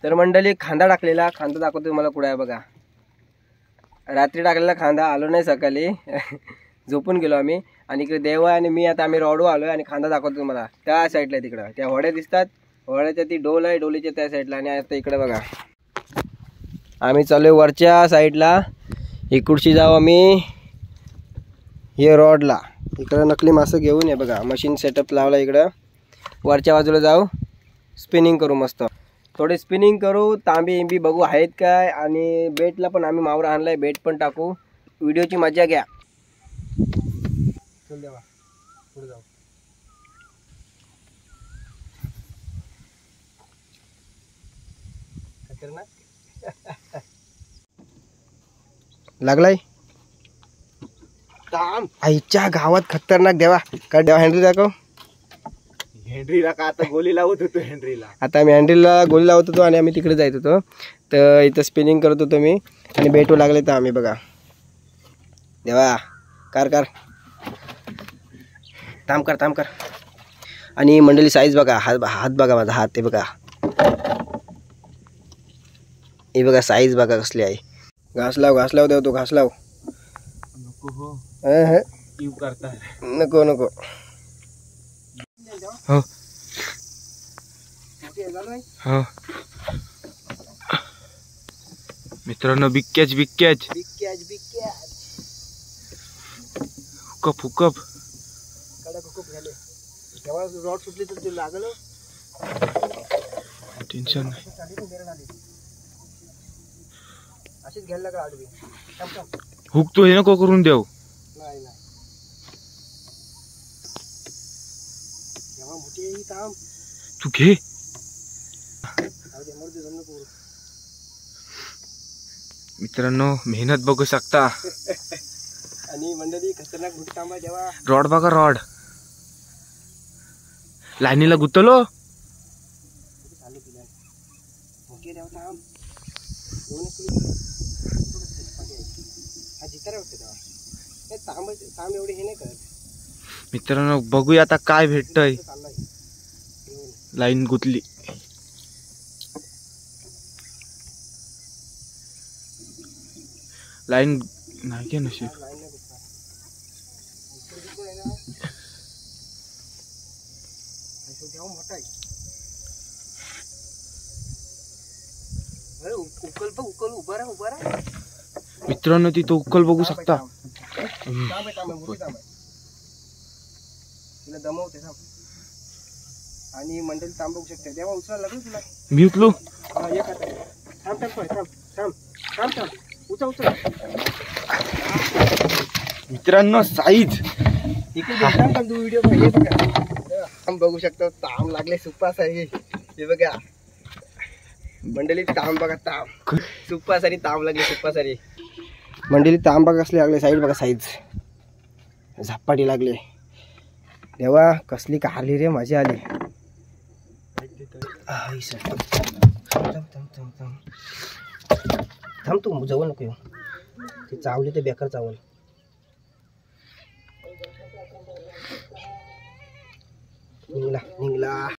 तर मंडळी खांदा टाकलेला, खांदा दाखवतो तुम्हाला कुठे आहे बघा. रात्री टाकलेला खांदा, आलो नाही सकाळी झोपून गेलो आम्ही. आणि इकडे देवा आणि मी आता आम्ही रोडवर आलोय आणि खांदा दाखवतो तुम्हाला. त्या साईडला तिकडं त्या होड्या दिसतात, होड्याच्या ती डोल आहे, डोलीच्या त्या साईडला. आणि आता इकडे बघा आम्ही चालूय वरच्या साईडला. इकडची जाऊ आम्ही हे रोडला. इकडं नकली मासे घेऊन ये बघा, मशीन सेटअप लावला इकडं. वरच्या बाजूला जाऊ, स्पिनिंग करू मस्त. थोडे स्पिनिंग करू, तांबी इंबी बघू आहेत काय. आणि बेटला पण आम्ही मावरा आणलाय, बेट पण टाकू. व्हिडिओची मजा घ्या. चल देवा पुढे जाऊ. खतरनाक लागलाय काम. आईच्या गावात खतरनाक देवा. काय देवा हँडल दाखव. हेनरीला का आता गोली लावत होतो. हेनरीला आता आम्ही हँडलला गोली लावत होतो आणि आम्ही तिकडे जायत होतो. तर इथं स्पिनिंग करत होतो मी आणि बेटू लागले तर आम्ही बघा. देवा कार कार थांब कर थांब कर. आणि मंडळी साईज बघा, हात बघा माझा हात. ते बघा हे बघा साईज बघा कसली आहे. घास लाव देव तो घास लाव. नको हो यू करता नको नको हो हो. मित्रांनो बिक्क्याच हुकअप झाले. तेव्हा रॉड सुटली तर ते लागलं. टेन्शन नाही. अशीच घ्यायला लागला आडवी. हुक तो हे नको करून देव. नाही तेव्हा मोठी ही थांब. तू घे. मित्रांनो मेहनत बघू शकता. आणि मंडळी खतरनाक मोठी थांबा. जेव्हा रॉड बघा, रॉड लाईनीला गुतलो. मित्रांनो बघूया आता काय भेटतंय. लाईन गुतली. लाईन नाही के नशीब. उकल उभा राहा. मित्रांनो तिथं उकल बघू शकता. तुला दमवते थांब. आणि मंडळी तांब बघू शकते. तेव्हा उचला लागेल तुला. मी उचलू. थांब उचल. मित्रांनो साईज इकडे तू व्हिडिओ पाहिजे बघा. तांब बघू शकता. तांब लागले सुपास आहे हे बघा. मंडळी तांब बघा, तांब सुपासारी तांब लागले सुपासारी. मंडळी तांब बघा कसले लागले. साईड बघा साईज झपाटी लागले. तेव्हा कसली कारली रे, मजा आली. थांब तू जवळ नको येऊ. ते चावली ते बेकार चावल. निघला